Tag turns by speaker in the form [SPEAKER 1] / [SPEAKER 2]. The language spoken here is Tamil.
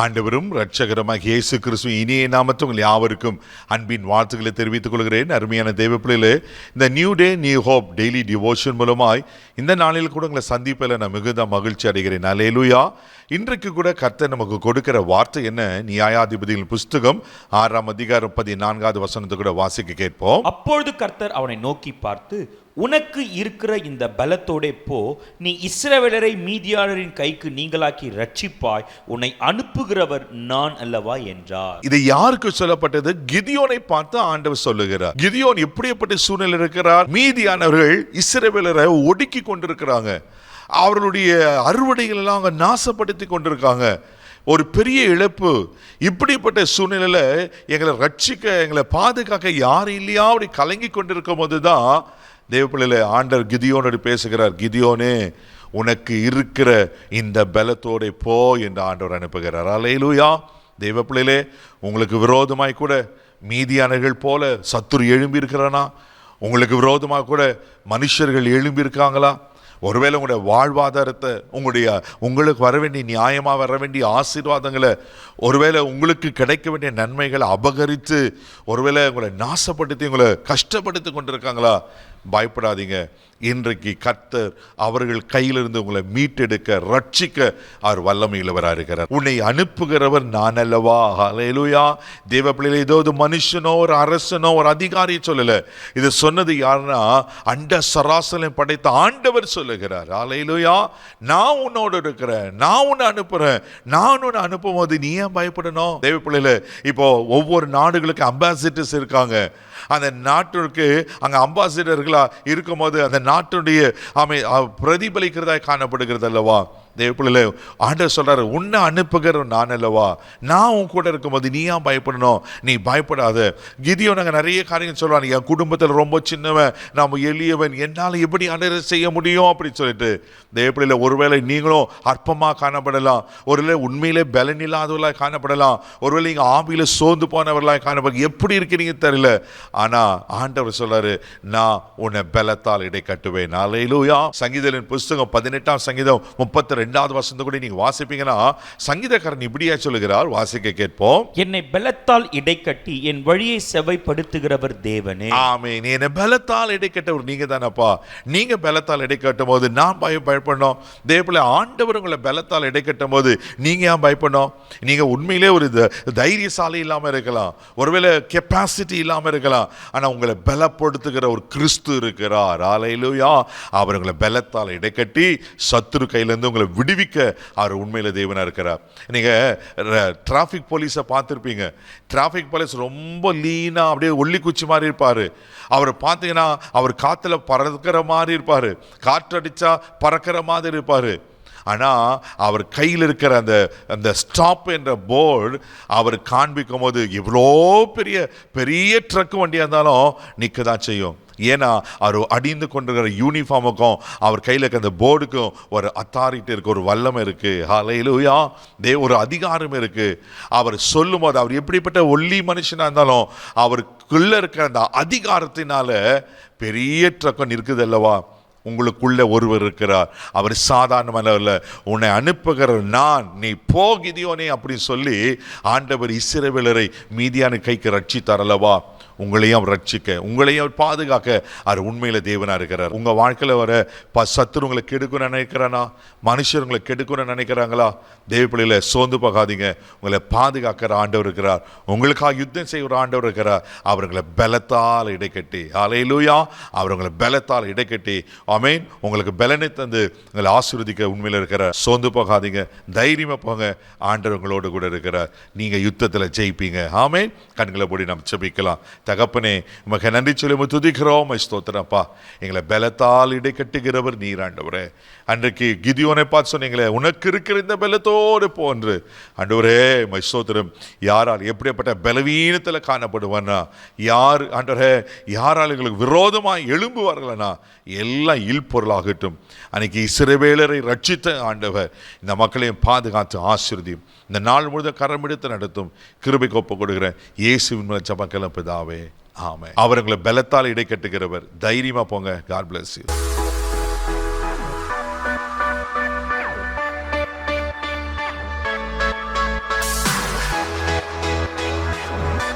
[SPEAKER 1] ஆண்டவரும் இரட்சகருமாக இயேசு கிறிஸ்து இனிய நாமத்தில் உங்கள் யாவருக்கும் அன்பின் வாழ்த்துக்களை தெரிவித்துக் கொள்கிறேன். அருமையான தேவ பிள்ளைகளே, இந்த new day new hope daily devotion மூலமாய் இந்த நாளில் கூட உங்களை சந்திப்பில் நான் மிகுந்த மகிழ்ச்சி அடைகிறேன். அல்லேலூயா. இன்றைக்கு கூட கர்த்தர் நமக்கு கொடுக்கிற வார்த்தை என்ன? நியாயாதிபதிகளின் புஸ்தகம் 6ஆம் அதிகாரம் 14வது வசனத்தை கூட வாசிக்க கேட்போம்.
[SPEAKER 2] அப்பொழுது கர்த்தர் அவனை நோக்கி பார்த்து, உனக்கு இருக்கிற இந்த பலத்தோடே போ, நீ இஸ்ரவேலரை மீதியானரின் கைக்கு நீங்களாக்கி ரட்சிப்பாய், உன்னை அனுப்புகிறவர் நான் அல்லவா என்றார்.
[SPEAKER 1] இது யாருக்கு சொல்லப்பட்டது? கிதியோனை பார்த்து ஆண்டவர் சொல்லுகிறார். கிதியோன் எப்படிப்பட்ட சூழ்நிலை இருக்கிறார்? மீதியானவர்கள் இஸ்ரவேலரை ஒடுக்கி கொண்டிருக்கிறாங்க. அவர்களுடைய அறுவடைகள் எல்லாம் அவங்க நாசப்படுத்தி கொண்டிருக்காங்க. ஒரு பெரிய இழப்பு. இப்படிப்பட்ட சூழ்நிலையில எங்களை ரட்சிக்க, எங்களை பாதுகாக்க யாரும் இல்லையா அப்படி கலங்கி கொண்டிருக்கும் போது தான் தேவப்பிள்ளையில ஆண்டவர் கிதியோனோடு பேசுகிறார். கிதியோனே, உனக்கு இருக்கிற இந்த பலத்தோட போ என்று ஆண்டவர் அனுப்புகிறார். அல்லேலூயா. தேவப்பிள்ளையிலே, உங்களுக்கு விரோதமாய் கூட மீதியானர்கள் போல சத்துரு எழும்பி இருக்கிறானா? உங்களுக்கு விரோதமாக கூட மனுஷர்கள் எழும்பி இருக்காங்களா? ஒருவேளை உங்களுடைய வாழ்வாதாரத்தை, உங்களுக்கு வர வேண்டிய நியாயமாக வர வேண்டிய ஆசீர்வாதங்களை, ஒருவேளை உங்களுக்கு கிடைக்க வேண்டிய நன்மைகளை அபகரித்து ஒருவேளை உங்களை நாசப்படுத்தி உங்களை கஷ்டப்படுத்தி கொண்டிருக்காங்களா? பயப்படாதீங்க. இன்றைக்கு கர்த்தர் அவர்கள் கையிலிருந்து உங்களை மீட்டெடுக்க, ரட்சிக்க அவர் வல்லமையுள்ளவராக இருக்கிறார். உன்னை அனுப்புகிறவர் நான் அல்லவா. அல்லேலூயா. தேவ பிள்ளைகளே, ஏதோ ஒரு மனுஷனோ ஒரு அரசனோ ஒரு அதிகாரி சொல்லல. இது சொன்னது யாருன்னா அண்ட சராசரம் படைத்த ஆண்டவர் சொல்லுகிறார். அல்லேலூயா. நான் உன்னோடு இருக்கிறேன், நான் உன்னை அனுப்புறேன். நான் உன்னை அனுப்பும் போது நீ ஏன் பயப்படணும்? தேவ பிள்ளைகளே, இப்போ ஒவ்வொரு நாடுகளுக்கு அம்பாசிடர்ஸ் இருக்காங்க. அந்த நாட்டிற்கு அங்கே அம்பாசிடர்களா இருக்கும் போது அந்த நாட்டுடைய பிரதிபலிக்கிறதா காணப்படுகிறது அல்லவா? தேவப்பிள்ளையிலே, ஆண்டவர் சொல்றாரு, உன்னை அனுப்புகிற நான் அல்லவா, நான் உன் கூட இருக்கும்போது நீ ஏன் பயப்படணும்? நீ பயப்படாத. கிதியோன் நாங்கள் நிறைய காரியங்கள் சொல்றாங்க. என் குடும்பத்தில் ரொம்ப சின்னவன், நாம் எளியவன், என்னால் எப்படி ஆண்டவர் செய்ய முடியும் அப்படின்னு சொல்லிட்டு. தேவப்பிள்ளையில, ஒருவேளை நீங்களும் அற்பமாக காணப்படலாம், ஒருவேளை உண்மையிலே பலன் இல்லாதவர்களாக காணப்படலாம், ஒருவேளை நீங்கள் ஆவியில சோர்ந்து போனவர்களாக காணப்பட, எப்படி இருக்கிறீங்க தெரியல. ஆனா ஆண்டவர் சொல்றாரு, நான் உன்னை பலத்தால் இடை கட்டுவேன். அல்லேலூயா. சங்கீதத்தின் புஸ்தகம் 18ஆம் சங்கீதம் 32வது வசனத்தை கூட நீங்க வாசிப்பீங்கன்னா சங்கீதக்காரன் இப்படியா சொல்லுகிறார். வாசிக்க கேட்போம்.
[SPEAKER 2] என்னை பலத்தால் இடை கட்டி என் வழியை செவ்வைப்படுத்துகிறவர் தேவனே.
[SPEAKER 1] ஆமென். என்னை பலத்தால் இடை கட்டவர் நீங்க தானப்பா. நீங்க பலத்தால் இடை கட்டும் போது நான் பயப்படணும்? தேவப்பிள்ளை, ஆண்டவர் உங்களை பலத்தால் இடை கட்டும் போது நீங்க ஏன் பயப்படணும்? நீங்க உண்மையிலே ஒரு தைரியசாலி இல்லாம இருக்கலாம், ஒருவேளை கெப்பாசிட்டி இல்லாம இருக்கலாம், ஆனா உங்களை பலப்படுத்துகிற ஒரு கிறிஸ்து இருக்கிறார். அல்லேலூயா. அவர் உங்களை பலத்தால் இடை கட்டி சத்துரு கையிலிருந்து உங்களை விடுவிக்க அவர் உண்மையில தேவனா இருக்கிறார். நீங்க டிராபிக் போலீஸை பார்த்துருப்பீங்க. டிராபிக் போலீஸ் ரொம்ப லீனா அப்படியே ஒல்லி குச்சி மாதிரி இருப்பாரு. அவர் பார்த்தீங்கன்னா அவர் காத்துல பறக்கிற மாதிரி இருப்பாரு, காற்றடிச்சா பறக்கிற மாதிரி இருப்பாரு. ஆனால் அவர் கையில் இருக்கிற அந்த ஸ்டாப் என்ற போர்டு அவர் காண்பிக்கும் போது இவ்வளோ பெரிய பெரிய ட்ரக் வண்டியாக இருந்தாலும் நிற்க தான் செய்யும். ஏன்னா அவர் அடிந்து கொண்டிருக்கிற யூனிஃபார்முக்கும் அவர் கையில் இருக்கிற அந்த போர்டுக்கும் ஒரு அத்தாரிட்டி இருக்குது, ஒரு வல்லமை இருக்குது. அல்லேலூயா. ஒரு அதிகாரம் இருக்குது. அவர் சொல்லும் போது அவர் எப்படிப்பட்ட ஒல்லி மனுஷனாக இருந்தாலும் அவருக்குள்ள இருக்கிற அந்த அதிகாரத்தினால பெரிய ட்ரக்கம் நிற்குது அல்லவா? உங்களுக்குள்ள ஒருவர் இருக்கிறார். அவர் சாதாரணமான உன்னை அனுப்புகிற நான், நீ போ கிதியோனே அப்படின்னு சொல்லி ஆண்டவர் இஸ்ரவேலரை மீதியான கைக்கு ரட்சித்தார் அல்லவா? உங்களையும் ரட்சிக்க, உங்களையும் பாதுகாக்க அவர் உண்மையில தேவனா இருக்கிறார். உங்க வாழ்க்கையில வர சத்துரு உங்களை கெடுக்கணும்னு நினைக்கிறானா? மனுஷர் உங்களை கெடுக்கணும்னு நினைக்கிறாங்களா? தேவப்பிள்ளையில சோர்ந்து போகாதீங்க. உங்களை பாதுகாக்கிற ஆண்டவர் இருக்கிறார். உங்களுக்காக யுத்தம் செய்கிற ஆண்டவர் இருக்கிறார். அவர்களை பலத்தால் இடைக்கட்டி, அல்லேலூயா, அவர் உங்களை பலத்தால் இடைக்கட்டி, ஆமென், உங்களுக்கு பலனை தந்து உங்களை ஆசீர்வதிக்க உண்மையில இருக்கிறார். சோர்ந்து போகாதீங்க, தைரியமா போங்க. ஆண்டவர் உங்களோடு கூட இருக்கிறார். நீங்க யுத்தத்தில் ஜெயிப்பீங்க. ஆமென். கண்களை போடி நாம் ஜெபிக்கலாம். தகப்பனே, உமக்கு நன்றி சொல்லி துதிக்கிறோம். ஸ்தோத்திரப்பா, எங்களை பலத்தால் இடை கட்டுகிறவர் நீர் ஆண்டவரே. அன்றைக்கு கிதியோனை பார்த்து சொன்னீங்களே, உனக்கு இருக்கிற இந்த பலத்தோடு போன்று. ஆண்டவரே ஸ்தோத்திரம். யாரால் எப்படிப்பட்ட பலவீனத்தில் காணப்படுவானா? யார் ஆண்டவரே, யாரால் எங்களுக்கு விரோதமாக எழும்புவார்களா? எல்லாம் இல்பொருளாகட்டும். அன்னைக்கு இஸ்ரவேலரை ரட்சித்த ஆண்டவர் இந்த மக்களையும் பாதுகாத்து ஆசீர்வதியும். இந்த நாள் முழுவதும் கரம் எடுத்து நடத்தும் கிருபைக்கு ஒப்புக் கொடுக்கிறேன் இயேசுவின் மூலம் ஜெபம் பிதாவே, ஆமென். அவர் உங்களை பலத்தால் இடை கட்டுகிறவர். தைரியமா போங்க. God bless you.